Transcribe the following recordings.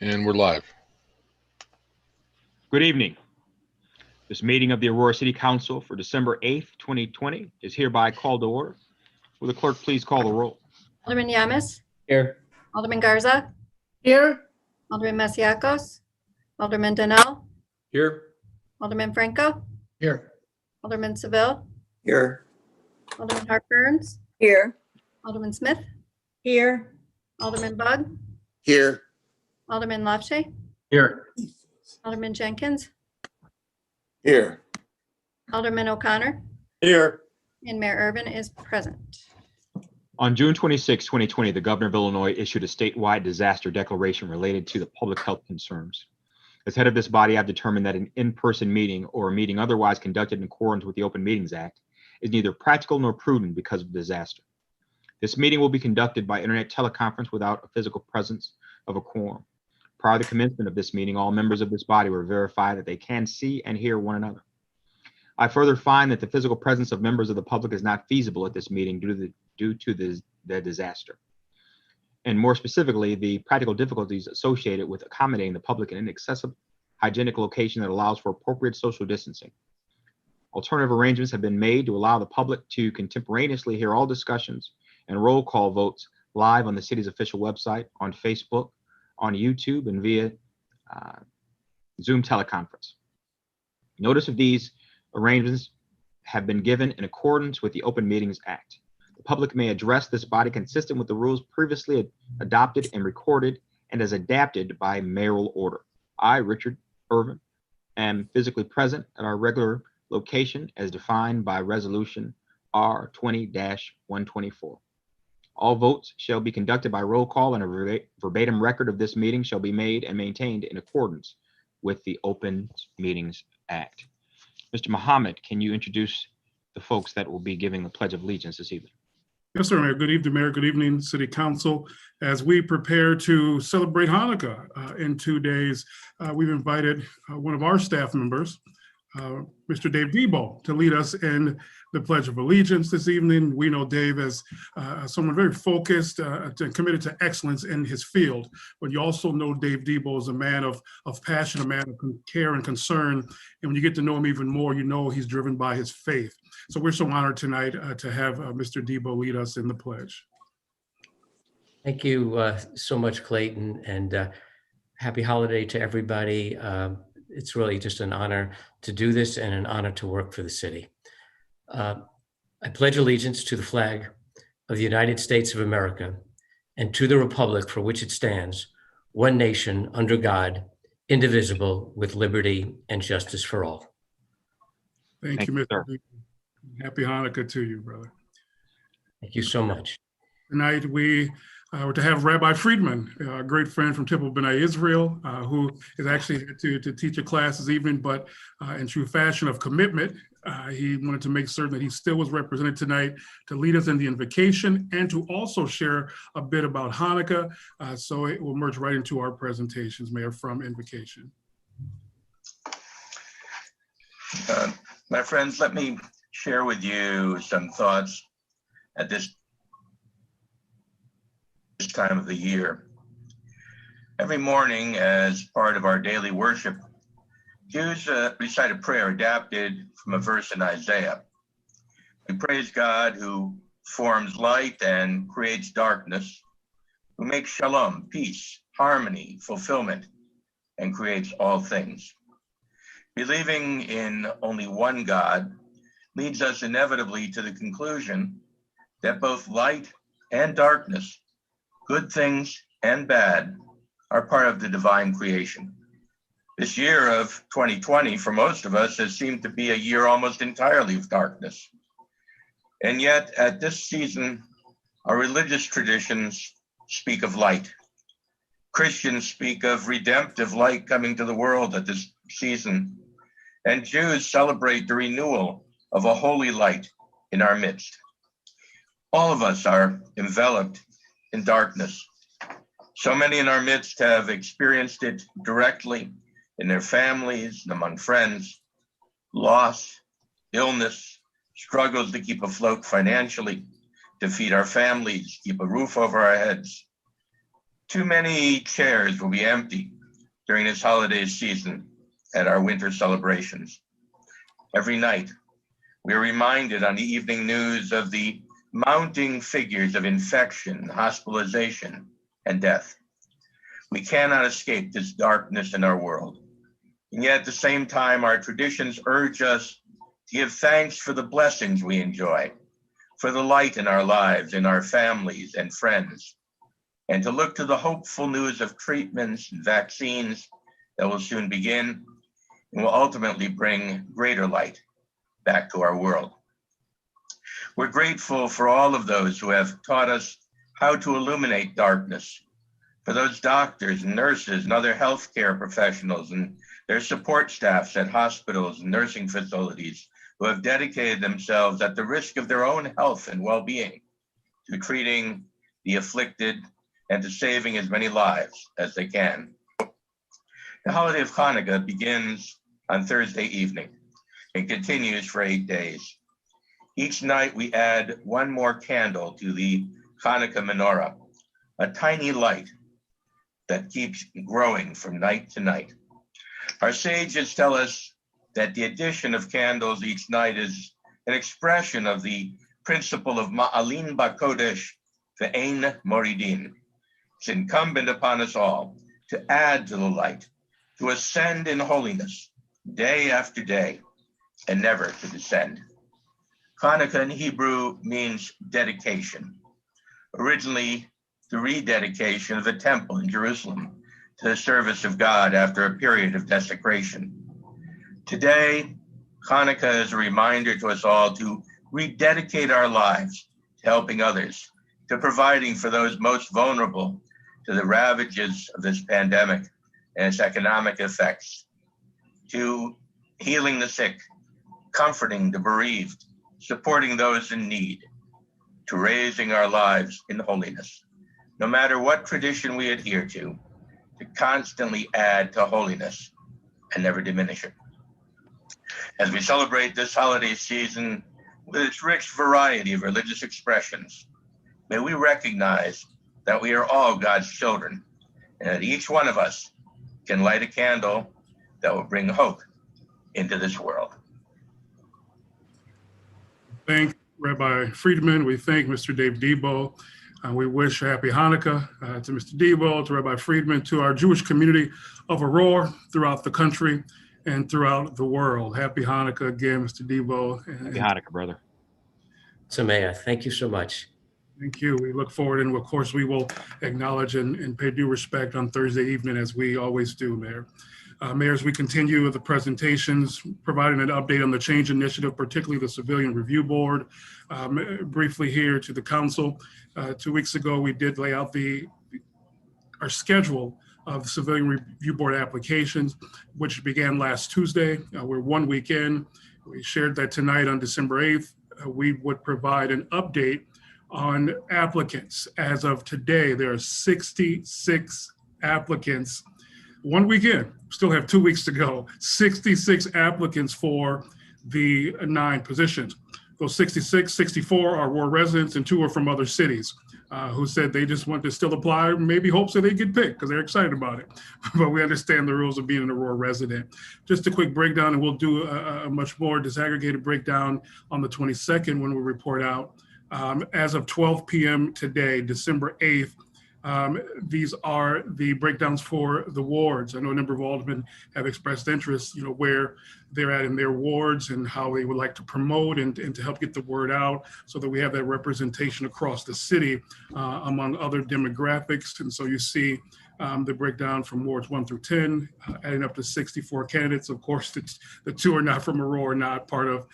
And we're live. Good evening. This meeting of the Aurora City Council for December 8th, 2020 is hereby called to order. Will the clerk please call the roll? Alderman Yamas? Here. Alderman Garza? Here. Alderman Masiacos? Alderman Donnell? Here. Alderman Franco? Here. Alderman Seville? Here. Alderman Hart Burns? Here. Alderman Smith? Here. Alderman Bug? Here. Alderman Lafshay? Here. Alderman Jenkins? Here. Alderman O'Connor? Here. And Mayor Irvin is present. On June 26, 2020, the governor of Illinois issued a statewide disaster declaration related to the public health concerns. As head of this body, I've determined that an in-person meeting or a meeting otherwise conducted in accordance with the Open Meetings Act is neither practical nor prudent because of the disaster. This meeting will be conducted by internet teleconference without a physical presence of a quorum. Prior to the commencement of this meeting, all members of this body will verify that they can see and hear one another. I further find that the physical presence of members of the public is not feasible at this meeting due to the disaster. And more specifically, the practical difficulties associated with accommodating the public in an accessible, hygienic location that allows for appropriate social distancing. Alternative arrangements have been made to allow the public to contemporaneously hear all discussions and roll call votes live on the city's official website, on Facebook, on YouTube, and via Zoom teleconference. Notice of these arrangements have been given in accordance with the Open Meetings Act. The public may address this body consistent with the rules previously adopted and recorded and as adapted by mayoral order. I, Richard Irvin, am physically present at our regular location as defined by Resolution R 20-124. All votes shall be conducted by roll call, and a verbatim record of this meeting shall be made and maintained in accordance with the Open Meetings Act. Mr. Muhammad, can you introduce the folks that will be giving the Pledge of Allegiance this evening? Yes, sir, Mayor. Good evening, Mayor. Good evening, City Council. As we prepare to celebrate Hanukkah in 2 days, we've invited one of our staff members, Mr. Dave Debo, to lead us in the Pledge of Allegiance this evening. We know Dave as someone very focused and committed to excellence in his field, but you also know Dave Debo as a man of passion, a man of care and concern. And when you get to know him even more, you know he's driven by his faith. So we're so honored tonight to have Mr. Debo lead us in the pledge. Thank you so much, Clayton, and happy holiday to everybody. It's really just an honor to do this and an honor to work for the city. I pledge allegiance to the flag of the United States of America and to the republic for which it stands, one nation under God, indivisible, with liberty and justice for all. Thank you, Mr. Debo. Happy Hanukkah to you, brother. Thank you so much. Tonight, we were to have Rabbi Friedman, a great friend from Temple B'nai Israel, who is actually here to teach a class this evening, but in true fashion of commitment, he wanted to make certain that he still was represented tonight to lead us in the invocation and to also share a bit about Hanukkah. So it will merge right into our presentations, Mayor, from invocation. My friends, let me share with you some thoughts at this time of the year. Every morning, as part of our daily worship, Jews recite a prayer adapted from a verse in Isaiah. We praise God who forms light and creates darkness, who makes shalom, peace, harmony, fulfillment, and creates all things. Believing in only one God leads us inevitably to the conclusion that both light and darkness, good things and bad, are part of the divine creation. This year of 2020, for most of us, has seemed to be a year almost entirely of darkness. And yet, at this season, our religious traditions speak of light. Christians speak of redemptive light coming to the world at this season. And Jews celebrate the renewal of a holy light in our midst. All of us are enveloped in darkness. So many in our midst have experienced it directly in their families and among friends: loss, illness, struggles to keep afloat financially, to feed our families, keep a roof over our heads. Too many chairs will be empty during this holiday season at our winter celebrations. Every night, we are reminded on the evening news of the mounting figures of infection, hospitalization, and death. We cannot escape this darkness in our world. And yet at the same time, our traditions urge us to give thanks for the blessings we enjoy, for the light in our lives, in our families and friends, and to look to the hopeful news of treatments and vaccines that will soon begin and will ultimately bring greater light back to our world. We're grateful for all of those who have taught us how to illuminate darkness, for those doctors and nurses and other healthcare professionals and their support staffs at hospitals and nursing facilities who have dedicated themselves at the risk of their own health and well-being to treating the afflicted and to saving as many lives as they can. The holiday of Hanukkah begins on Thursday evening and continues for 8 days. Each night we add one more candle to the Hanukkah menorah, a tiny light that keeps growing from night to night. Our sages tell us that the addition of candles each night is an expression of the principle of Ma'alin Bakodesh ve'ein moridin. It's incumbent upon us all to add to the light, to ascend in holiness day after day, and never to descend. Hanukkah in Hebrew means dedication. Originally, the rededication of the temple in Jerusalem to the service of God after a period of desecration. Today, Hanukkah is a reminder to us all to rededicate our lives to helping others, to providing for those most vulnerable to the ravages of this pandemic and its economic effects, to healing the sick, comforting the bereaved, supporting those in need, to raising our lives in holiness. No matter what tradition we adhere to constantly add to holiness and never diminish it. As we celebrate this holiday season with its rich variety of religious expressions, may we recognize that we are all God's children and that each one of us can light a candle that will bring hope into this world. Thank Rabbi Friedman. We thank Mr. Dave Debo. We wish a happy Hanukkah to Mr. Debo, to Rabbi Friedman, to our Jewish community of Aurora throughout the country and throughout the world. Happy Hanukkah again, Mr. Debo. Happy Hanukkah, brother. Samaya, thank you so much. Thank you. We look forward, and of course, we will acknowledge and pay due respect on Thursday evening, as we always do, Mayor. Mayor, as we continue with the presentations, providing an update on the change initiative, particularly the Civilian Review Board. Briefly here to the council, 2 weeks ago, we did lay out our schedule of the Civilian Review Board applications, which began last Tuesday. We're 1 week in. We shared that tonight on December 8th, we would provide an update on applicants. As of today, there are 66 applicants. 1 week in, still have 2 weeks to go. 66 applicants for the 9 positions. Those 66, 64 are Aurora residents and 2 are from other cities who said they just want to still apply, maybe hopes that they get picked because they're excited about it. But we understand the rules of being an Aurora resident. Just a quick breakdown, and we'll do a much more disaggregated breakdown on the 22nd when we report out. As of 12 p.m. today, December 8th, these are the breakdowns for the wards. I know a number of aldermen have expressed interest, where they're at in their wards and how they would like to promote and to help get the word out so that we have that representation across the city among other demographics. And so you see the breakdown from wards 1 through 10, adding up to 64 candidates. Of course, the 2 are not from Aurora, not part of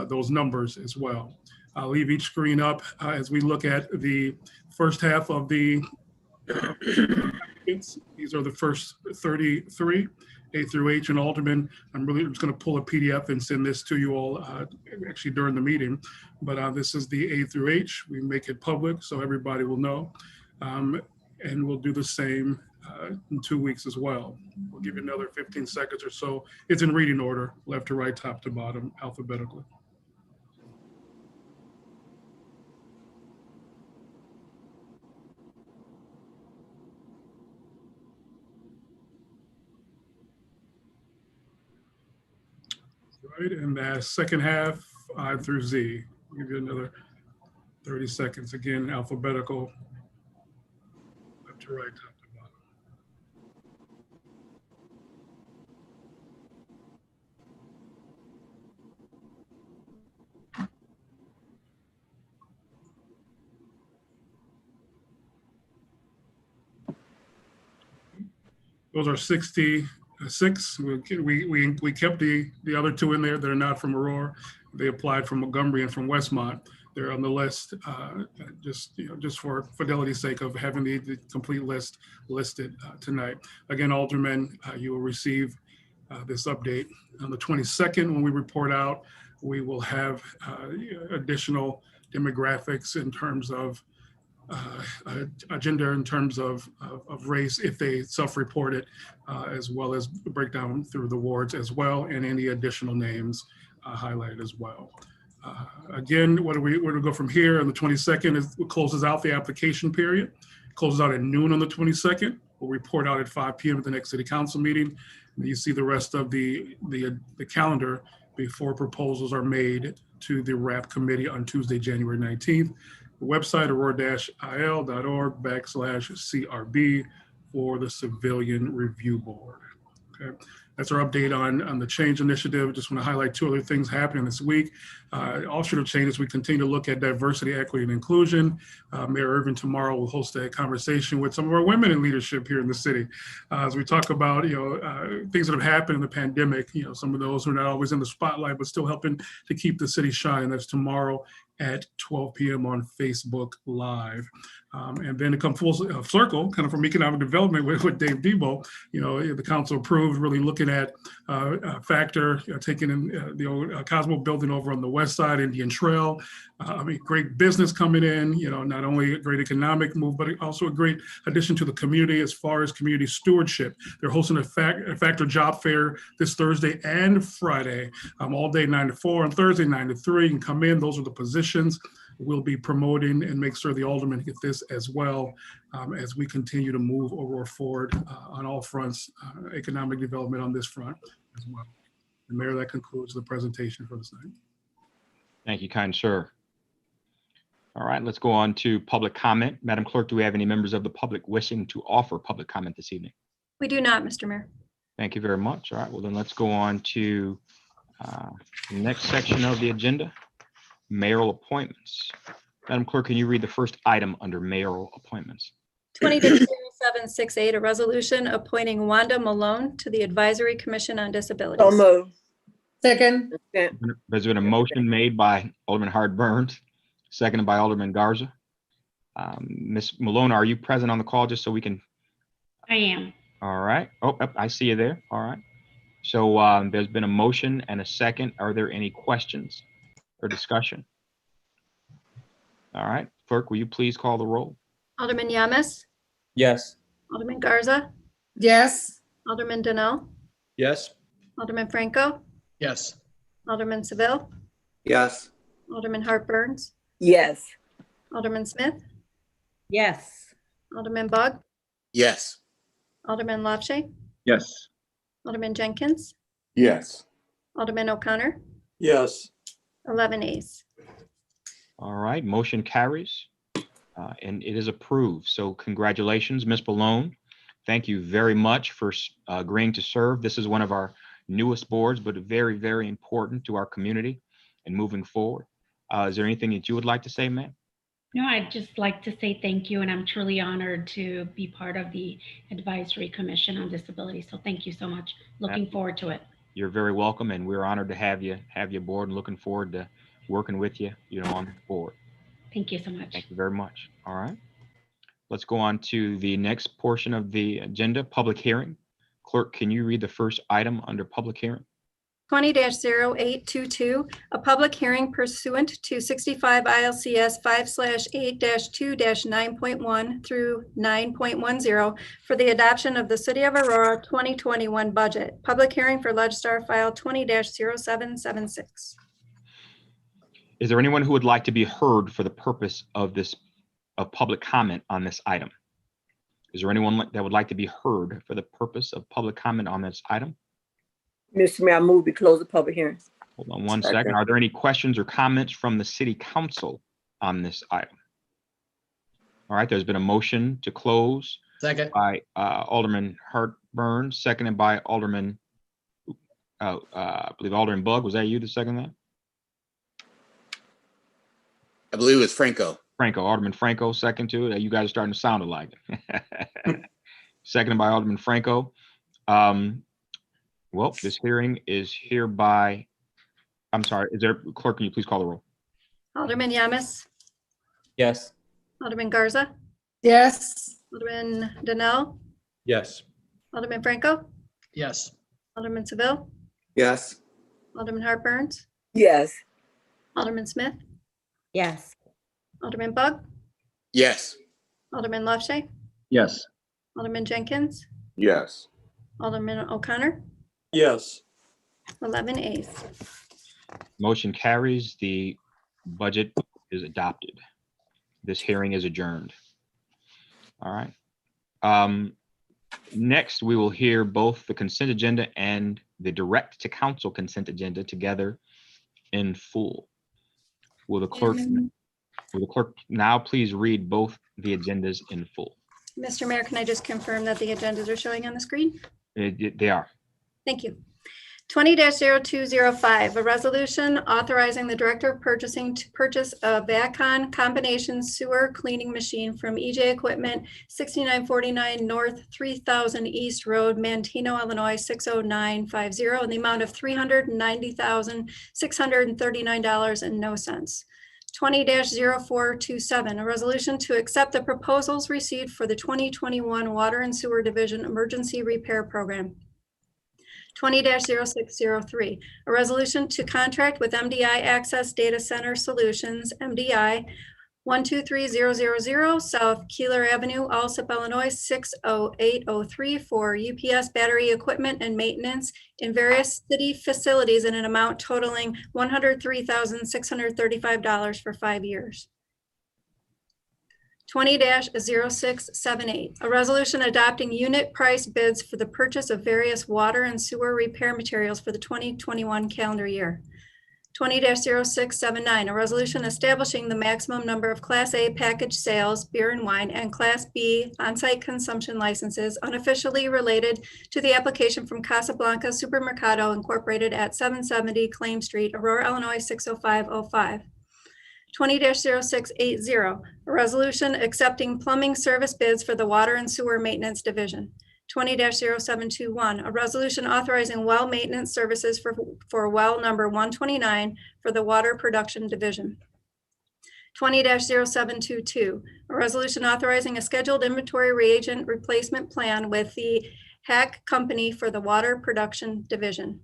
those numbers as well. I'll leave each screen up as we look at the first half of the these are the first 33, A through H and aldermen. I'm really just going to pull a PDF and send this to you all actually during the meeting. But this is the A through H. We make it public so everybody will know. And we'll do the same in 2 weeks as well. We'll give you another 15 seconds or so. It's in reading order, left to right, top to bottom, alphabetically. Right, and that second half, I through Z. I'll give you another 30 seconds. Again, alphabetical, left to right, top to bottom. Those are 66. We kept the other two in there that are not from Aurora. They applied from Montgomery and from Westmont. They're on the list, just for fidelity's sake of having the complete list listed tonight. Again, Aldermen, you will receive this update on the 22nd when we report out. We will have additional demographics in terms of gender, in terms of race, if they self-report it, as well as breakdown through the wards as well, and any additional names highlighted as well. Again, where do we go from here? On the 22nd, it closes out the application period, closes out at noon on the 22nd. We'll report out at 5 p.m. at the next city council meeting. And you see the rest of the calendar before proposals are made to the RAP committee on Tuesday, January 19th. The website, aurora-il.org/CRB for the Civilian Review Board. Okay. That's our update on the change initiative. Just want to highlight two other things happening this week. Offshoot of changes, we continue to look at diversity, equity, and inclusion. Mayor Irvin tomorrow will host a conversation with some of our women in leadership here in the city. As we talk about, things that have happened in the pandemic, some of those who are not always in the spotlight, but still helping to keep the city shine. That's tomorrow at 12 p.m. on Facebook Live. And then to come full circle, kind of from economic development with Dave Debo, the council approved really looking at Factor, taking in the old Cosmo building over on the west side, Indian Trail. Great business coming in, not only a great economic move, but also a great addition to the community as far as community stewardship. They're hosting a Factor job fair this Thursday and Friday, all day 9 to 4, on Thursday 9 to 3. You can come in, those are the positions we'll be promoting, and make sure the aldermen get this as well, as we continue to move Aurora forward on all fronts, economic development on this front as well. And Mayor, that concludes the presentation for this night. Thank you, kind sir. All right, let's go on to public comment. Madam Clerk, do we have any members of the public wishing to offer public comment this evening? We do not, Mr. Mayor. Thank you very much. All right, well then let's go on to the next section of the agenda, mayoral appointments. Madam Clerk, can you read the first item under mayoral appointments? 20-0768, a resolution appointing Wanda Malone to the Advisory Commission on Disabilities. So moved. Second. There's been a motion made by Alderman Hart Burns, seconded by Alderman Garza. Ms. Malone, are you present on the call just so we can? I am. All right. Oh, I see you there. All right. So there's been a motion and a second. Are there any questions or discussion? All right. Clerk, will you please call the roll? Alderman Yamas, Yes. Alderman Garza, Yes. Alderman Donnell, Yes. Alderman Franco, Yes. Alderman Seville, Yes. Alderman Hart Burns, Yes. Alderman Smith, Yes. Alderman Bug, Yes. Alderman Lopshay, Yes. Alderman Jenkins, Yes. Alderman O'Connor, Yes. 11 ayes. All right. Motion carries and it is approved. So congratulations, Ms. Malone. Thank you very much for agreeing to serve. This is one of our newest boards, but very, very important to our community and moving forward. Is there anything that you would like to say, ma'am? No, I'd just like to say thank you, and I'm truly honored to be part of the Advisory Commission on Disability. So thank you so much. Looking forward to it. You're very welcome, and we're honored to have you aboard, and looking forward to working with you, on the board. Thank you so much. Thank you very much. All right. Let's go on to the next portion of the agenda, public hearing. Clerk, can you read the first item under public hearing? 20-0822, a public hearing pursuant to 65 ILCS 5/8-2-9.1 through 9.10 for the adoption of the City of Aurora 2021 budget. Public hearing for Legistar File 20-0776. Is there anyone who would like to be heard for the purpose of public comment on this item? Is there anyone that would like to be heard for the purpose of public comment on this item? Mr. Mayor, I move we close the public hearing. Hold on one Second. second. Are there any questions or comments from the city council on this item? All right, there's been a motion to close Second. by Alderman Hartburn, seconded by Alderman, I believe Alderman Bug. Was that you to second that? I believe it was Franco. Franco, Alderman Franco, second to it. You guys are starting to sound alike. Seconded by Alderman Franco. Well, this hearing is hereby, I'm sorry, is there, clerk, can you please call the roll? Alderman Yamas, Yes. Alderman Garza, Yes. Alderman Donnell, Yes. Alderman Franco, Yes. Alderman Seville, Yes. Alderman Hartburns, Yes. Alderman Smith, Yes. Alderman Bug, Yes. Alderman Lefshay, Yes. Alderman Jenkins, Yes. Alderman O'Connor, Yes. 11 A's. Motion carries. The budget is adopted. This hearing is adjourned. All right. Next, we will hear both the consent agenda and the direct to council consent agenda together in full. Will the clerk now please read both the agendas in full? Mr. Mayor, can I just confirm that the agendas are showing on the screen? They are. Thank you. 20-0205, a resolution authorizing the Director of Purchasing to purchase a VACON combination sewer cleaning machine from EJ Equipment, 6949 North 3000 East Road, Manteno, Illinois, 60950, in the amount of $390,639.00. 20-0427, a resolution to accept the proposals received for the 2021 Water and Sewer Division Emergency Repair Program. 20-0603, a resolution to contract with MDI Access Data Center Solutions, MDI, 123000 South Keeler Avenue, Alsip, Illinois, 60803 for UPS battery equipment and maintenance in various city facilities in an amount totaling $103,635 for 5 years. 20-0678, a resolution adopting unit price bids for the purchase of various water and sewer repair materials for the 2021 calendar year. 20-0679, a resolution establishing the maximum number of Class A package sales, beer and wine, and Class B on-site consumption licenses unofficially related to the application from Casablanca Supermercado Incorporated at 770 Claim Street, Aurora, Illinois, 60505. 20-0680, a resolution accepting plumbing service bids for the Water and Sewer Maintenance Division. 20-0721, a resolution authorizing well maintenance services for well number 129 for the Water Production Division. 20-0722, a resolution authorizing a scheduled inventory reagent replacement plan with the Hack Company for the Water Production Division.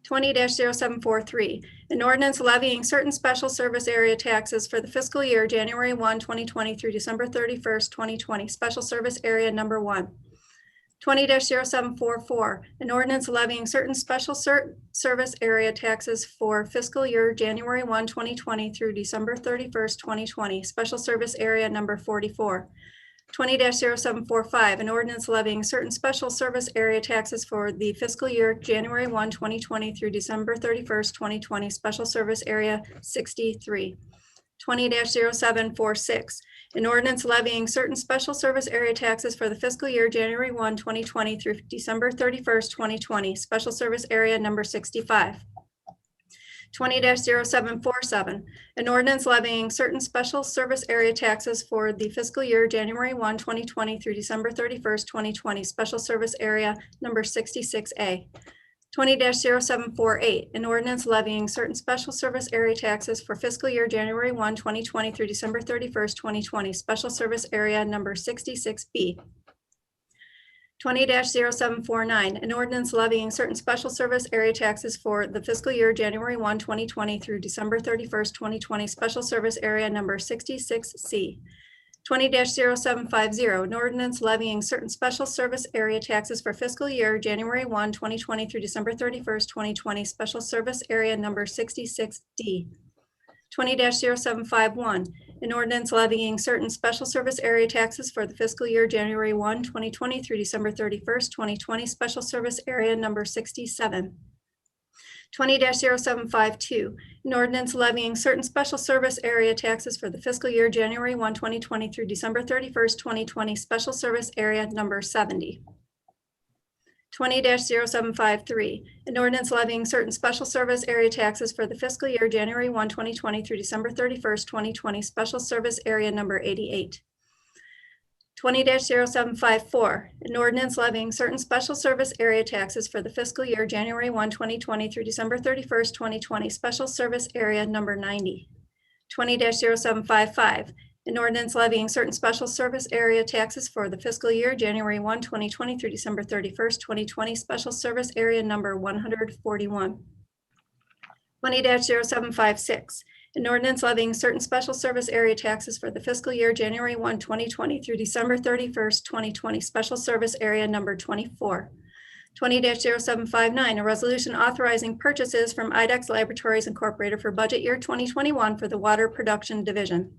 20-0743, an ordinance levying certain special service area taxes for the fiscal year January 1, 2020 through December 31st, 2020, special service area number 1. 20-0744, an ordinance levying certain special service area taxes for fiscal year January 1, 2020 through December 31st, 2020, special service area number 44. 20-0745, an ordinance levying certain special service area taxes for the fiscal year January 1, 2020 through December 31st, 2020, special service area 63. 20-0746, an ordinance levying certain special service area taxes for the fiscal year January 1, 2020 through December 31st, 2020, special service area number 65. 20-0747, an ordinance levying certain special service area taxes for the fiscal year January 1, 2020 through December 31st, 2020, special service area number 66A. 20-0748, an ordinance levying certain special service area taxes for fiscal year January 1, 2020 through December 31st, 2020, special service area number 66B. 20-0749, an ordinance levying certain special service area taxes for the fiscal year January 1, 2020 through December 31st, 2020, special service area number 66C. 20-0750, an ordinance levying certain special service area taxes for fiscal year January 1, 2020 through December 31st, 2020, special service area number 66D. 20-0751, an ordinance levying certain special service area taxes for the fiscal year January 1, 2020 through December 31st, 2020, special service area number 67. 20-0752, an ordinance levying certain special service area taxes for the fiscal year January 1, 2020 through December 31st, 2020, special service area number 70. 20-0753, an ordinance levying certain special service area taxes for the fiscal year January 1, 2020 through December 31st, 2020, special service area number 88. 20-0754, an ordinance levying certain special service area taxes for the fiscal year January 1, 2020 through December 31st, 2020, special service area number 90. 20-0755, an ordinance levying certain special service area taxes for the fiscal year January 1, 2020 through December 31st, 2020, special service area number 141. 20-0756, an ordinance levying certain special service area taxes for the fiscal year January 1, 2020 through December 31st, 2020, special service area number 24. 20-0759, a resolution authorizing purchases from IDEX Laboratories Incorporated for budget year 2021 for the Water Production Division.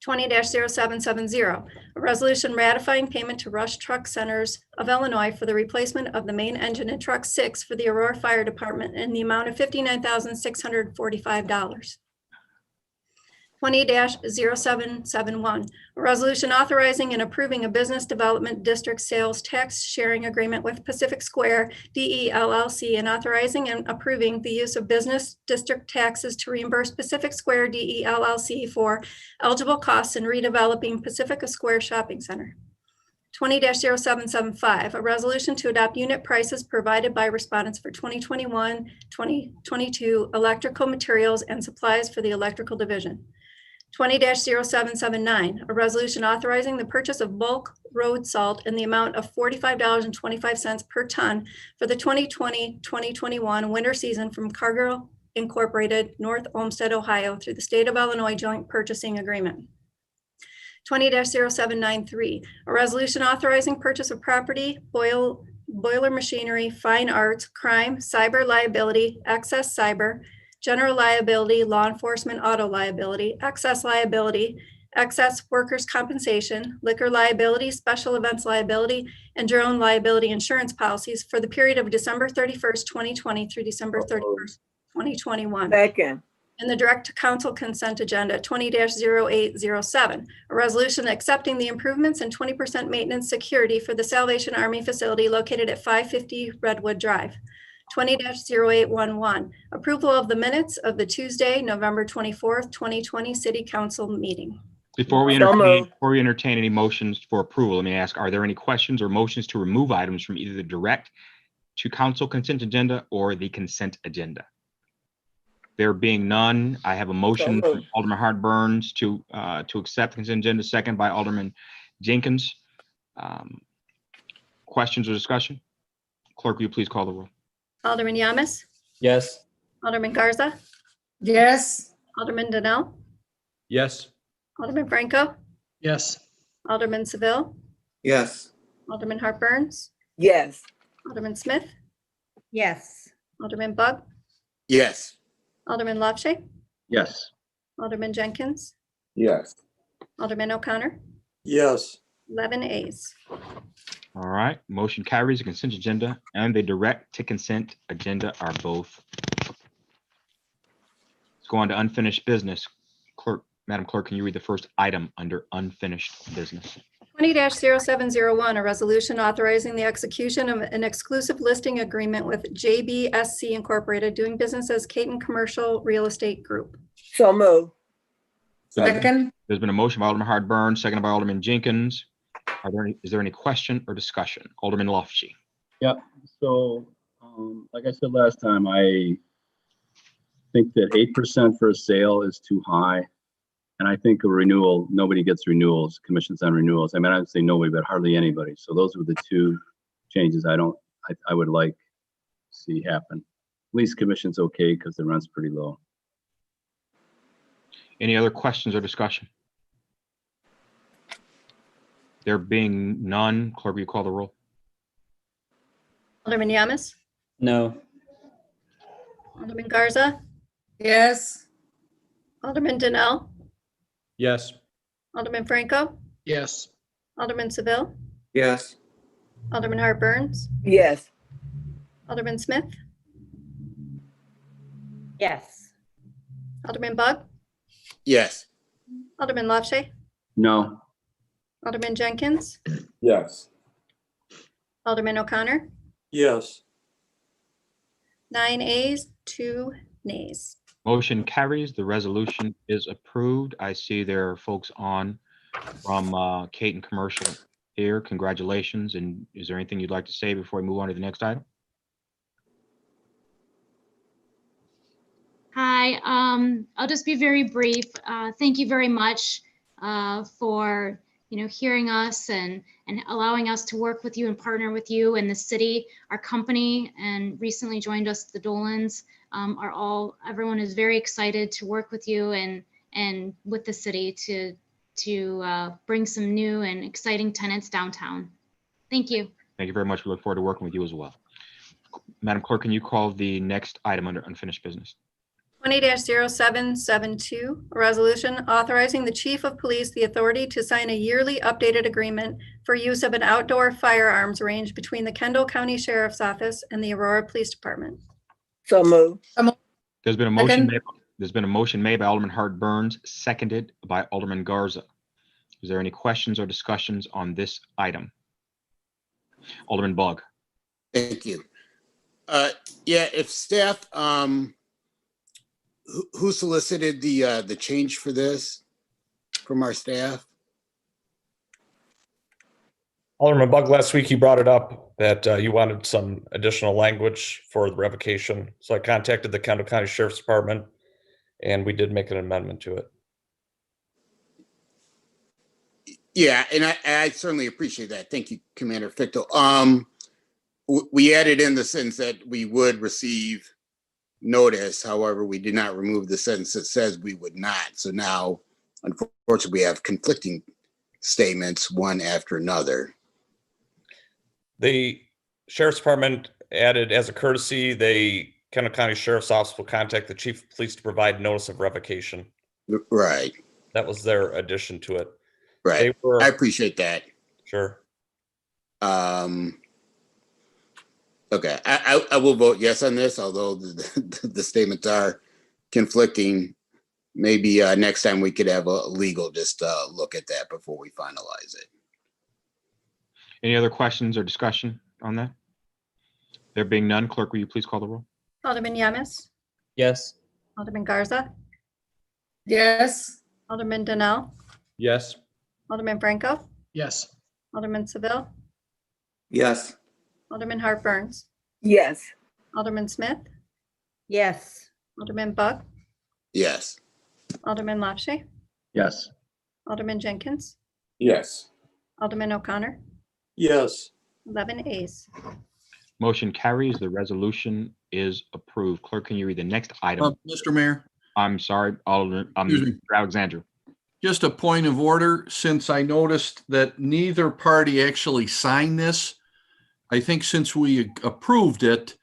20-0770, a resolution ratifying payment to Rush Truck Centers of Illinois for the replacement of the main engine in Truck 6 for the Aurora Fire Department in the amount of $59,645. 20-0771, a resolution authorizing and approving a business development district sales tax sharing agreement with Pacific Square DE LLC and authorizing and approving the use of business district taxes to reimburse Pacific Square DE LLC for eligible costs in redeveloping Pacific Square Shopping Center. 20-0775, a resolution to adopt unit prices provided by respondents for 2021-2022 electrical materials and supplies for the electrical division. 20-0779, a resolution authorizing the purchase of bulk road salt in the amount of $45.25 per ton for the 2020-2021 winter season from Cargill Incorporated, North Olmsted, Ohio, through the State of Illinois Joint Purchasing Agreement. 20-0793, a resolution authorizing purchase of property, boiler machinery, fine arts, crime, cyber liability, excess cyber, general liability, law enforcement auto liability, excess liability, excess workers' compensation, liquor liability, special events liability, and drone liability insurance policies for the period of December 31st, 2020 through December 31st, 2021. Second. And the direct to council consent agenda 20-0807, a resolution accepting the improvements and 20% maintenance security for the Salvation Army facility located at 550 Redwood Drive. 20-0811, approval of the minutes of the Tuesday, November 24th, 2020 City Council meeting. Before we entertain any motions for approval, let me ask, are there any questions or motions to remove items from either the direct to council consent agenda or the consent agenda? There being none, I have a motion from Alderman Hart Burns to accept the consent agenda, second by Alderman Jenkins. Questions or discussion? Clerk, will you please call the roll? Alderman Yamas, Yes. Alderman Garza, Yes. Alderman Donnell, Yes. Alderman Franco, Yes. Alderman Seville, Yes. Alderman Hart Burns, Yes. Alderman Smith, Yes. Alderman Bug, Yes. Alderman Lopshay, Yes. Alderman Jenkins, Yes. Alderman O'Connor, Yes. 11 A's. All right, motion carries. The consent agenda and the direct to consent agenda are both. Let's go on to unfinished business. Madam Clerk, can you read the first item under unfinished business? 20-0701, a resolution authorizing the execution of an exclusive listing agreement with JBSC Incorporated, doing business as Caton Commercial Real Estate Group. So move. Second. There's been a motion by Alderman Hart Burns, seconded by Alderman Jenkins. Is there any question or discussion? Alderman Lofshy. So, like I said last time, I think that 8% for a sale is too high. And I think a renewal, nobody gets renewals, commissions on renewals. I mean, I would say nobody, but hardly anybody. So those were the two changes I would like to see happen. Lease commission's okay because the rent's pretty low. Any other questions or discussion? There being none, clerk, will you call the roll? Alderman Yamas, No. Alderman Garza, Yes. Alderman Donnell, Yes. Alderman Franco, Yes. Alderman Seville, Yes. Alderman Hart Burns, Yes. Alderman Smith, Yes. Alderman Bug, Yes. Alderman Lopshay, No. Alderman Jenkins, Yes. Alderman O'Connor, Yes. 9 ayes, 2 nays. Motion carries. The resolution is approved. I see there are folks on from Caton Commercial here. Congratulations. And is there anything you'd like to say before we move on to the next item? Hi, I'll just be very brief. Thank you very much for hearing us and allowing us to work with you and partner with you and the city. Our company and recently joined us, the Dolans, everyone is very excited to work with you and with the city to bring some new and exciting tenants downtown. Thank you. Thank you very much. We look forward to working with you as well. Madam Clerk, can you call the next item under unfinished business? 20-0772, a resolution authorizing the chief of police the authority to sign a yearly updated agreement for use of an outdoor firearms range between the Kendall County Sheriff's Office and the Aurora Police Department. So moved. There's been a motion made by Alderman Hart Burns, seconded by Alderman Garza. Is there any questions or discussions on this item? Alderman Bug. Thank you. Yeah, if staff, who solicited the change for this from our staff? Alderman Bug, last week you brought it up that you wanted some additional language for the revocation. So I contacted the Kendall County Sheriff's Department and we did make an amendment to it. Yeah, and I certainly appreciate that. Thank you, Commander Fichtel. We added in the sentence that we would receive notice. However, we did not remove the sentence that says we would not. So now, unfortunately, we have conflicting statements, one after another. The Sheriff's Department added, as a courtesy, the Kendall County Sheriff's Office will contact the Chief of Police to provide notice of revocation. Right. That was their addition to it. Right. I appreciate that. Sure. Okay, I will vote yes on this, although the statements are conflicting. Maybe next time we could have a legal just look at that before we finalize it. Any other questions or discussion on that? There being none, clerk, will you please call the roll? Alderman Yamas, Yes. Alderman Garza, Yes. Alderman Donnell, Yes. Alderman Franco, Yes. Alderman Seville, Yes. Alderman Hart Burns, Yes. Alderman Smith, Yes. Alderman Bug, Yes. Alderman Lopshay, Yes. Alderman Jenkins, Yes. Alderman O'Connor, Yes. 11 ayes. Motion carries. The resolution is approved. Clerk, can you read the next item? Mr. Mayor, I'm sorry, Alderman, Excuse me. Mr. Alexander. just a point of order, since I noticed that neither party actually signed this, I think since we approved it,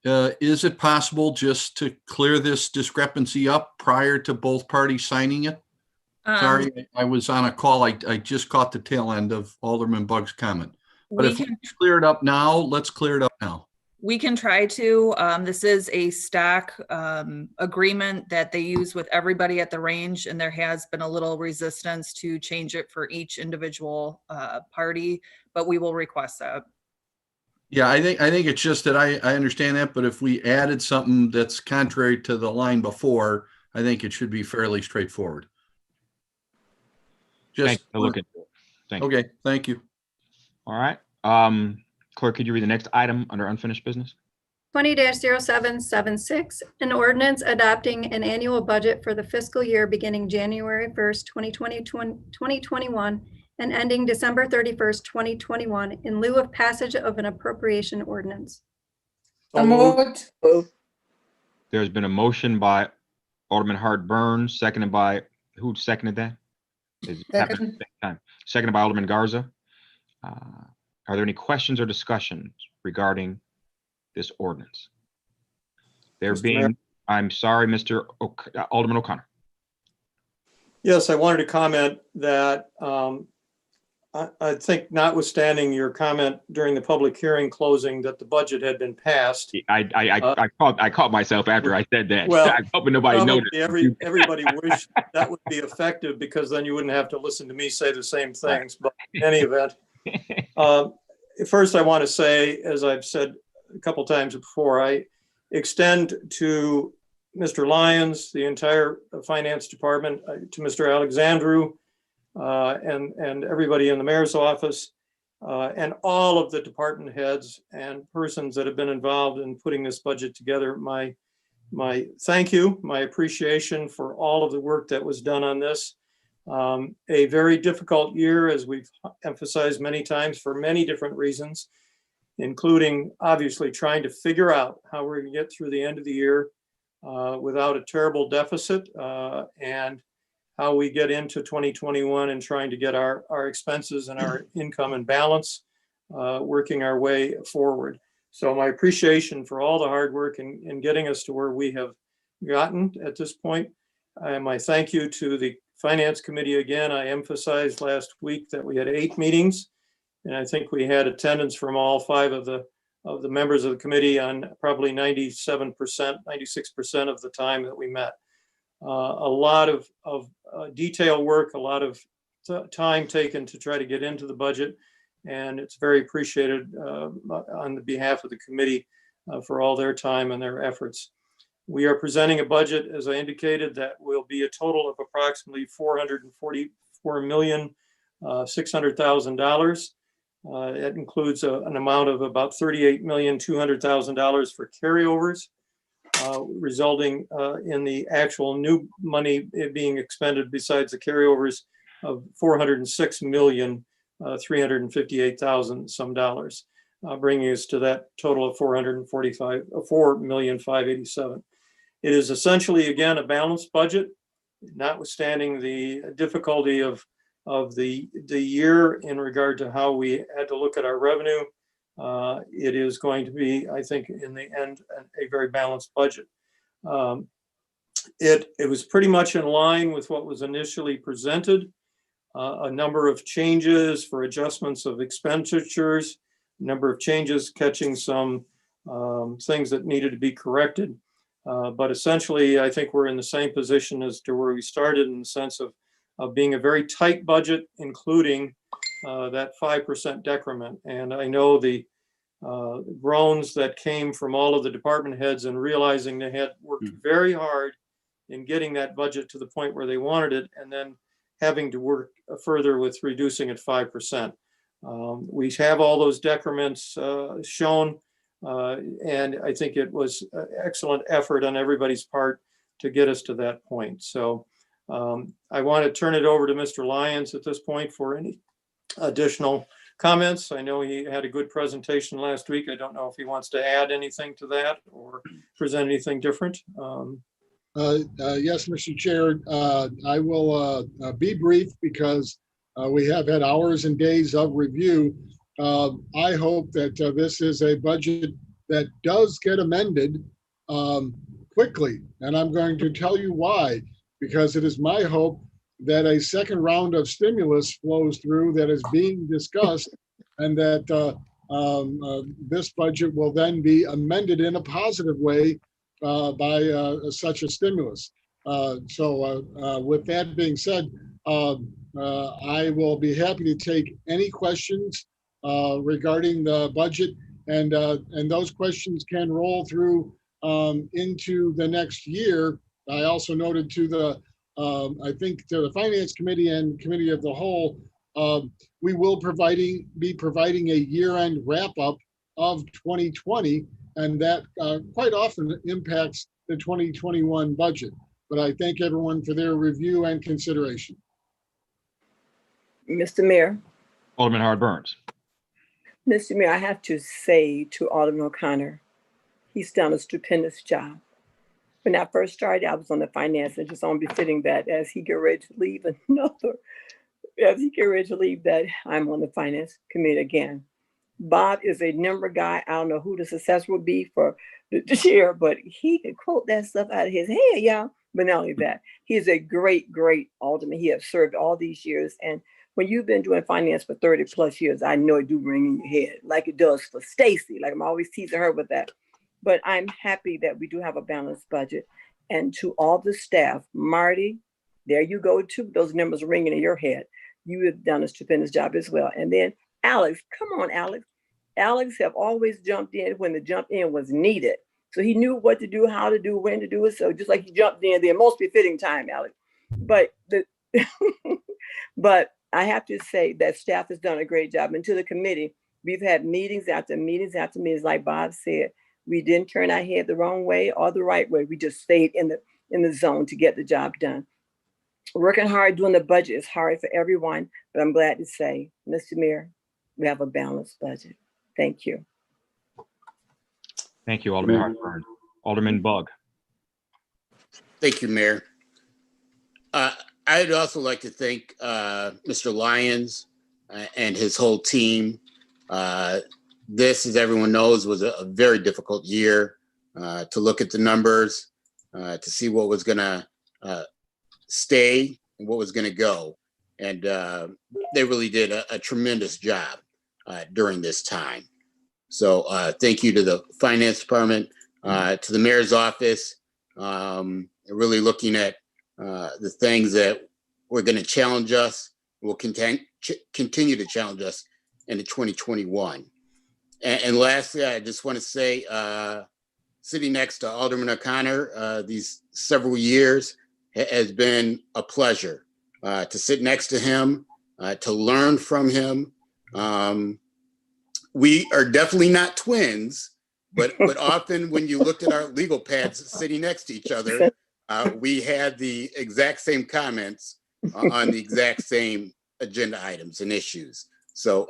is it possible just to clear this discrepancy up prior to both parties signing it? Sorry, I was on a call. I just caught the tail end of Alderman Bug's comment. But We if we can, clear it up now, let's clear it up now. we can try to. This is a stock agreement that they use with everybody at the range, and there has been a little resistance to change it for each individual party, but we will request that. Yeah, I think it's just that I understand that, but if we added something that's contrary to the line before, I think it should be fairly straightforward. Thank Just you for looking into it. Thank you. okay, thank you. All right. Clerk, could you read the next item under unfinished business? 20-0776, an ordinance adopting an annual budget for the fiscal year beginning January 1st, 2021 and ending December 31st, 2021 in lieu of passage of an appropriation ordinance. So moved. There's been a motion by Alderman Hart Burns, seconded by, who seconded that? Is it happening at the same time? Seconded by Alderman Garza. Are there any questions or discussions regarding this ordinance? There Mr. being, Mayor. I'm sorry, Alderman O'Connor. Yes, I wanted to comment that I think notwithstanding your comment during the public hearing closing that the budget had been passed. I caught myself after I said that. Well, I'm hoping nobody noticed. Everybody wished that would be effective because then you wouldn't have to listen to me say the same things. But in any event, first I want to say, as I've said a couple times before, I extend to Mr. Lyons, the entire finance department, to Mr. Alexandru, and everybody in the mayor's office, and all of the department heads and persons that have been involved in putting this budget together. My thank you, my appreciation for all of the work that was done on this. A very difficult year, as we've emphasized many times, for many different reasons, including obviously trying to figure out how we're going to get through the end of the year without a terrible deficit, and how we get into 2021 and trying to get our expenses and our income in balance, working our way forward. So my appreciation for all the hard work in getting us to where we have gotten at this point. And my thank you to the Finance Committee again. I emphasized last week that we had 8 meetings, and I think we had attendance from all 5 of the members of the committee on probably 97%, 96% of the time that we met. A lot of detail work, a lot of time taken to try to get into the budget, and it's very appreciated on the behalf of the committee for all their time and their efforts. We are presenting a budget, as I indicated, that will be a total of approximately $444,600,000. It includes an amount of about $38,200,000 for carryovers, resulting in the actual new money being expended besides the carryovers of $406,358,000 some dollars, bringing us to that total of $4,587,000. It is essentially, again, a balanced budget, notwithstanding the difficulty of the year in regard to how we had to look at our revenue. It is going to be, I think, in the end, a very balanced budget. It was pretty much in line with what was initially presented. A number of changes for adjustments of expenditures, a number of changes catching some things that needed to be corrected. But essentially, I think we're in the same position as to where we started, in the sense of being a very tight budget, including that 5% decrement. And I know the groans that came from all of the department heads and realizing they had worked very hard in getting that budget to the point where they wanted it, and then having to work further with reducing it 5%. We have all those decrements shown, and I think it was an excellent effort on everybody's part to get us to that point. So I want to turn it over to Mr. Lyons at this point for any additional comments. I know he had a good presentation last week. I don't know if he wants to add anything to that or present anything different. Yes, Mr. Chair, I will be brief because we have had hours and days of review. I hope that this is a budget that does get amended quickly, and I'm going to tell you why. Because it is my hope that a second round of stimulus flows through that is being discussed, and that this budget will then be amended in a positive way by such a stimulus. So with that being said, I will be happy to take any questions regarding the budget, and those questions can roll through into the next year. I also noted to the, I think to the Finance Committee and Committee of the Whole, we will be providing a year-end wrap-up of 2020, and that quite often impacts the 2021 budget. But I thank everyone for their review and consideration. Mr. Mayor. Alderman Howard Burns. Mr. Mayor, I have to say to Alderman O'Connor, he's done a stupendous job. When I first started, I was on the finance, and just unbefitting that as he get ready to leave that I'm on the finance committee again. Bob is a number guy. I don't know who the successor will be for the chair, but he can quote that stuff out of his head, y'all. But not only that, he is a great, great alderman. He has served all these years. And when you've been doing finance for 30 plus years, I know it do ring in your head like it does for Stacy. Like I'm always teasing her with that. But I'm happy that we do have a balanced budget. And to all the staff, Marty, there you go too. Those numbers ringing in your head. You have done a stupendous job as well. And then Alex, come on, Alex. Alex have always jumped in when the jump in was needed. So he knew what to do, how to do, when to do it. So just like he jumped in the most befitting time, Alex. But but I have to say that staff has done a great job. And to the committee, we've had meetings after meetings after meetings, like Bob said. We didn't turn our head the wrong way or the right way. We just stayed in the zone to get the job done. Working hard doing the budget is hard for everyone, but I'm glad to say, Mr. Mayor, we have a balanced budget. Thank you. Thank you, Alderman Hartburn. Alderman Bug. Thank you, Mayor. I'd also like to thank Mr. Lyons and his whole team. This, as everyone knows, was a very difficult year to look at the numbers, to see what was going to stay and what was going to go. And they really did a tremendous job during this time. So thank you to the Finance Department, to the Mayor's Office, really looking at the things that were going to challenge us, will continue to challenge us into 2021. And lastly, I just want to say, sitting next to Alderman O'Connor these several years has been a pleasure to sit next to him, to learn from him. We are definitely not twins, but often when you looked at our legal pads sitting next to each other, we had the exact same comments on the exact same agenda items and issues. So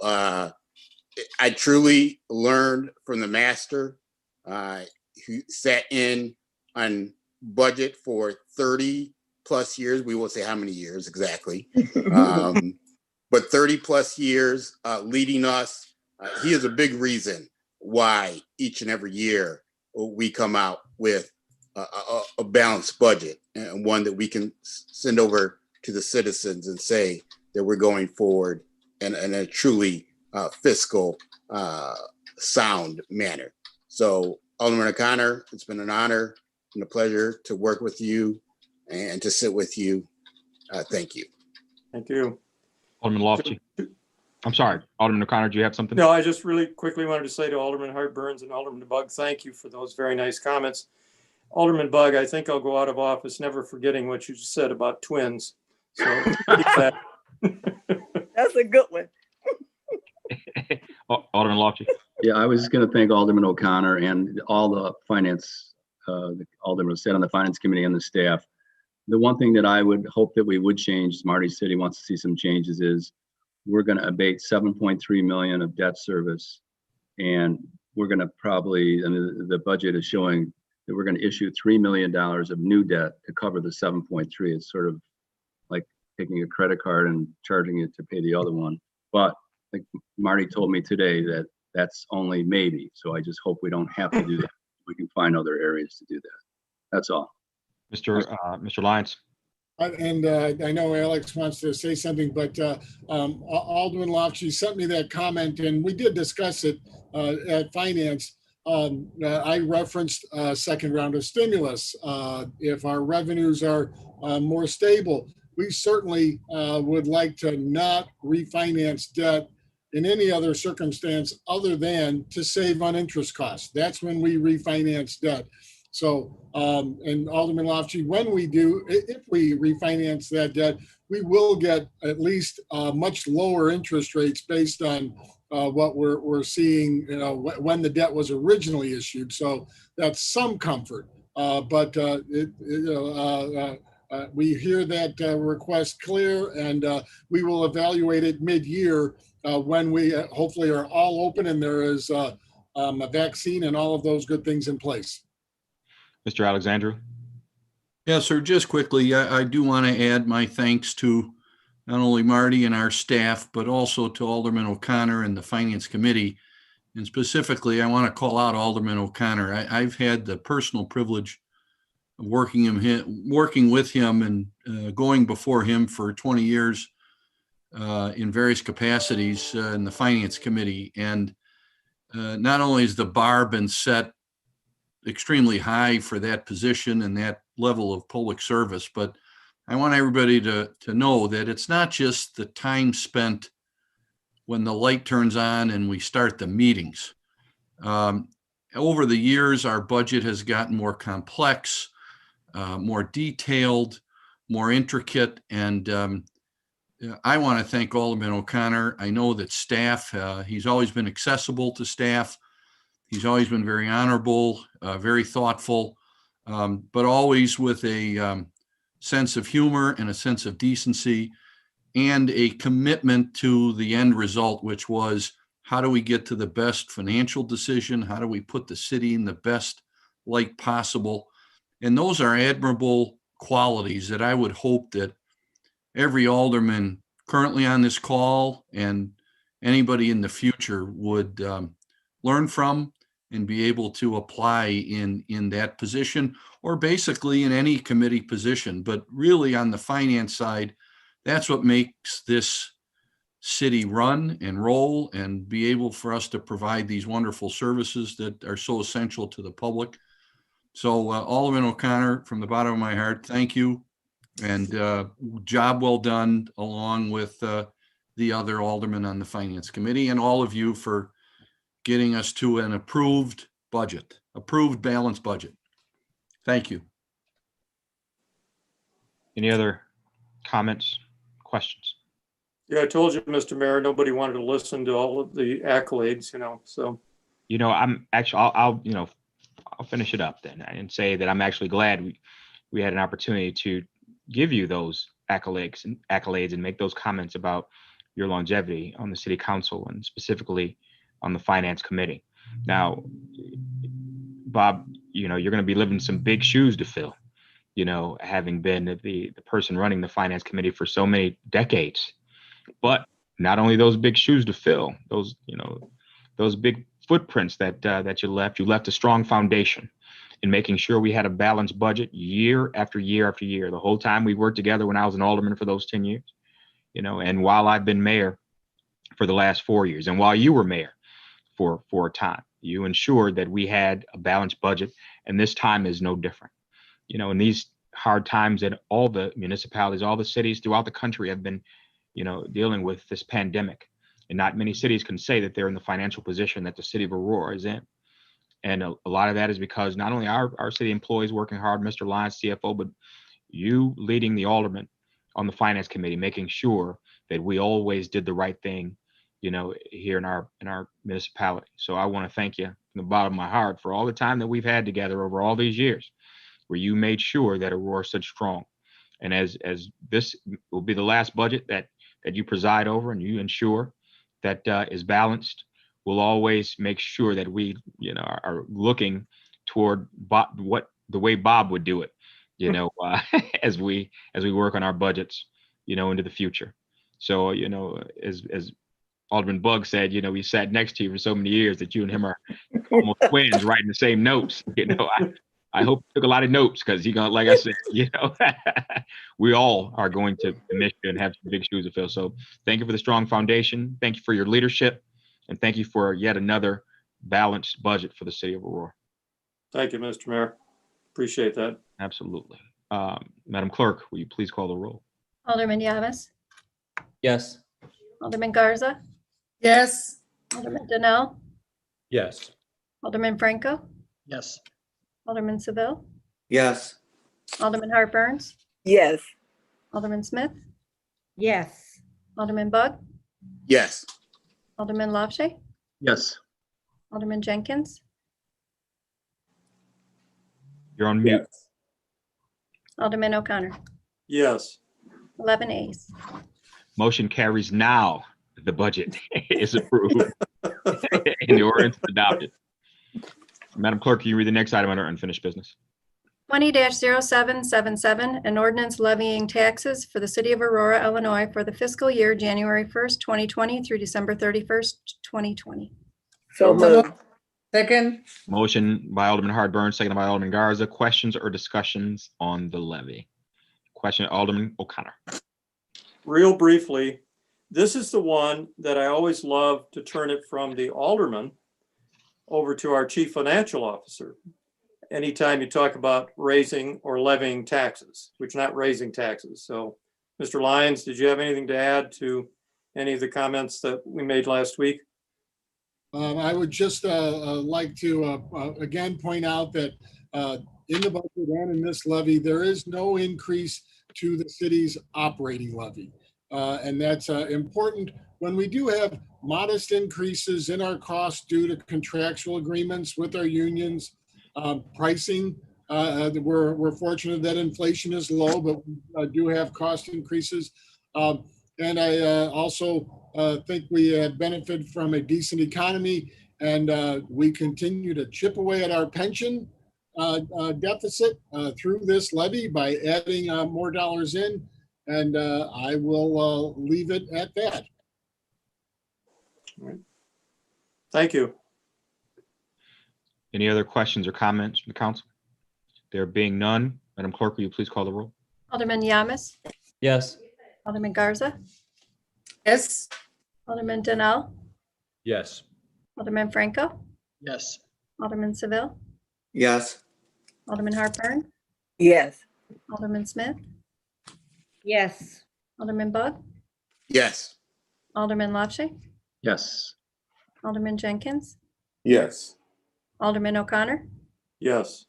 I truly learned from the master who sat in on budget for 30 plus years. We won't say how many years exactly, but 30 plus years leading us. He is a big reason why each and every year we come out with a balanced budget, and one that we can send over to the citizens and say that we're going forward in a truly fiscal sound manner. So Alderman O'Connor, it's been an honor and a pleasure to work with you and to sit with you. Thank you. Thank you. Alderman Lofty. I'm sorry, Alderman O'Connor, do you have something? No, I just really quickly wanted to say to Alderman Hartburns and Alderman Bug, thank you for those very nice comments. Alderman Bug, I think I'll go out of office never forgetting what you just said about twins. So That's a good one. Alderman Lofty. Yeah, I was going to thank Alderman O'Connor and all the finance, the Alderman sat on the Finance Committee and the staff. The one thing that I would hope that we would change, Marty said he wants to see some changes, is we're going to abate 7.3 million of debt service. And we're going to probably, and the budget is showing that we're going to issue $3 million of new debt to cover the 7.3. It's sort of like taking a credit card and charging it to pay the other one. But like Marty told me today that that's only maybe. So I just hope we don't have to do that. We can find other areas to do that. That's all. Mr. Lyons. And I know Alex wants to say something, but Alderman Lofty sent me that comment, and we did discuss it at Finance. I referenced a second round of stimulus. If our revenues are more stable, we certainly would like to not refinance debt in any other circumstance other than to save on interest costs. That's when we refinance debt. So, and Alderman Lofty, when we do, if we refinance that debt, we will get at least much lower interest rates based on what we're seeing, you know, when the debt was originally issued. So that's some comfort. But we hear that request clear, and we will evaluate it mid-year when we hopefully are all open and there is a vaccine and all of those good things in place. Mr. Alexandru. Yes, sir. Just quickly, I do want to add my thanks to not only Marty and our staff, but also to Alderman O'Connor and the Finance Committee. And specifically, I want to call out Alderman O'Connor. I've had the personal privilege of working with him and going before him for 20 years in various capacities in the Finance Committee. And not only has the bar been set extremely high for that position and that level of public service, but I want everybody to know that it's not just the time spent when the light turns on and we start the meetings. Over the years, our budget has gotten more complex, more detailed, more intricate, and I want to thank Alderman O'Connor. I know that staff, he's always been accessible to staff. He's always been very honorable, very thoughtful, but always with a sense of humor and a sense of decency and a commitment to the end result, which was, how do we get to the best financial decision? How do we put the city in the best light possible? And those are admirable qualities that I would hope that every alderman currently on this call and anybody in the future would learn from and be able to apply in that position, or basically in any committee position. But really on the finance side, that's what makes this city run and roll and be able for us to provide these wonderful services that are so essential to the public. So Alderman O'Connor, from the bottom of my heart, thank you. And job well done, along with the other aldermen on the Finance Committee, and all of you for getting us to an approved budget, approved balanced budget. Thank you. Any other comments, questions? Yeah, I told you, Mr. Mayor, nobody wanted to listen to all of the accolades, so. I'm actually, I'll finish it up then and say that I'm actually glad we had an opportunity to give you those accolades and make those comments about your longevity on the city council and specifically on the Finance Committee. Now, Bob, you're going to be living some big shoes to fill, having been the person running the Finance Committee for so many decades. But not only those big shoes to fill, those big footprints that you left a strong foundation in making sure we had a balanced budget year after year after year. The whole time we worked together when I was an alderman for those 10 years, and while I've been mayor for the last 4 years, and while you were mayor for a time, you ensured that we had a balanced budget, and this time is no different. In these hard times that all the municipalities, all the cities throughout the country have been, dealing with this pandemic, and not many cities can say that they're in the financial position that the city of Aurora is in. And a lot of that is because not only our city employees working hard, Mr. Lyons, CFO, but you leading the aldermen on the Finance Committee, making sure that we always did the right thing, here in our municipality. So I want to thank you from the bottom of my heart for all the time that we've had together over all these years, where you made sure that Aurora stood strong. And as this will be the last budget that you preside over and you ensure that is balanced, we'll always make sure that we, are looking toward the way Bob would do it, as we work on our budgets, into the future. So, as Alderman Bugg said, we sat next to you for so many years that you and him are almost twins, writing the same notes. I hope you took a lot of notes, because like I said, we all are going to miss you and have some big shoes to fill. So thank you for the strong foundation. Thank you for your leadership. And thank you for yet another balanced budget for the city of Aurora. Thank you, Mr. Mayor. Appreciate that. Absolutely. Madam Clerk, will you please call the roll? Alderman Yamas, Yes. Alderman Garza, Yes. Alderman Donnell, Yes. Alderman Franco, Yes. Alderman Seville, Yes. Alderman Hart Burns, Yes. Alderman Smith, Yes. Alderman Bug, Yes. Alderman Lavshay, Yes. Alderman Jenkins, You're on mute. Alderman O'Connor. Yes. 11 A's. Motion carries now. The budget is approved and the ordinance is adopted. Madam Clerk, can you read the next item under unfinished business? 20-0777, an ordinance levying taxes for the city of Aurora, Illinois for the fiscal year January 1st, 2020 through December 31st, 2020. So moved. Second. Motion by Alderman Hart Burns, seconded by Alderman Garza. Questions or discussions on the levy? Question, Alderman O'Connor. Real briefly, This is the one that I always love to turn it from the alderman over to our chief financial officer. Anytime you talk about raising or levying taxes, which not raising taxes. So, Mr. Lyons, did you have anything to add to any of the comments that we made last week? I would just like to again point out that in the budget and in this levy, there is no increase to the city's operating levy. And that's important when we do have modest increases in our costs due to contractual agreements with our unions. Pricing, we're fortunate that inflation is low, but we do have cost increases. And I also think we benefit from a decent economy, and we continue to chip away at our pension deficit through this levy by adding more dollars in. And I will leave it at that. All right. Thank you. Any other questions or comments from the council? There being none, Madam Clerk, will you please call the roll? Alderman Yamas, Yes. Alderman Garza, Yes. Alderman Donnell, Yes. Alderman Franco, Yes. Alderman Seville, Yes. Alderman Hartburn, Yes. Alderman Smith, Yes. Alderman Bug, Yes. Alderman Lopshi, Yes. Alderman Jenkins, Yes. Alderman O'Connor, Yes.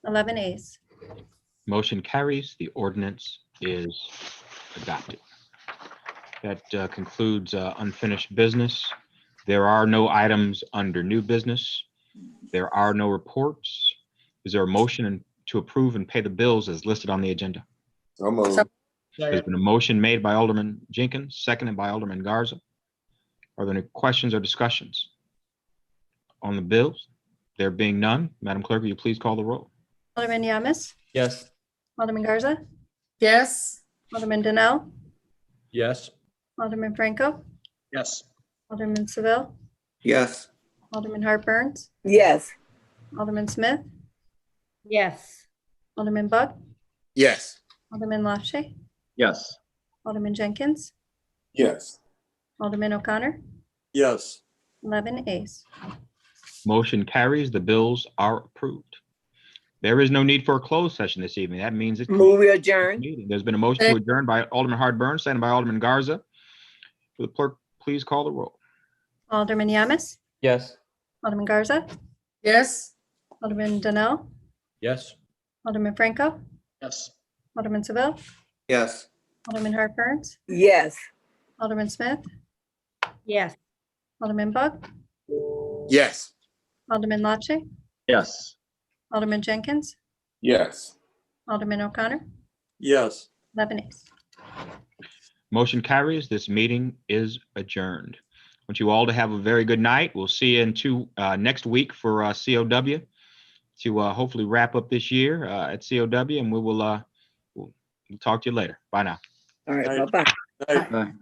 11 A's. Motion carries. The ordinance is adopted. That concludes unfinished business. There are no items under new business. There are no reports. Is there a motion to approve and pay the bills as listed on the agenda? So moved. There's been a motion made by Alderman Jenkins, seconded by Alderman Garza. Are there any questions or discussions on the bills? There being none, Madam Clerk, will you please call the roll? Alderman Yamas, Yes. Alderman Garza, Yes. Alderman Donnell, Yes. Alderman Franco, Yes. Alderman Seville, Yes. Alderman Hartburn, Yes. Alderman Smith, Yes. Alderman Bug, Yes. Alderman Lopshi, Yes. Alderman Jenkins, Yes. Alderman O'Connor, Yes. 11 A's. Motion carries. The bills are approved. There is no need for a closed session this evening. That means it's Move we adjourn. meeting. There's been a motion to adjourn by Alderman Hartburn, seconded by Alderman Garza. Will the clerk please call the roll? Alderman Yamas, Yes. Alderman Garza, Yes. Alderman Donnell, Yes. Alderman Franco, Yes. Alderman Seville, Yes. Alderman Hartburn, Yes. Alderman Smith, Yes. Alderman Bug, Yes. Alderman Lopshi, Yes. Alderman Jenkins, Yes. Alderman O'Connor, Yes. 11 A's. Motion carries. This meeting is adjourned. I want you all to have a very good night. We'll see you next week for COW to hopefully wrap up this year at COW, and we'll talk to you later. Bye now. All right. Right. Bye-bye. Right. Bye.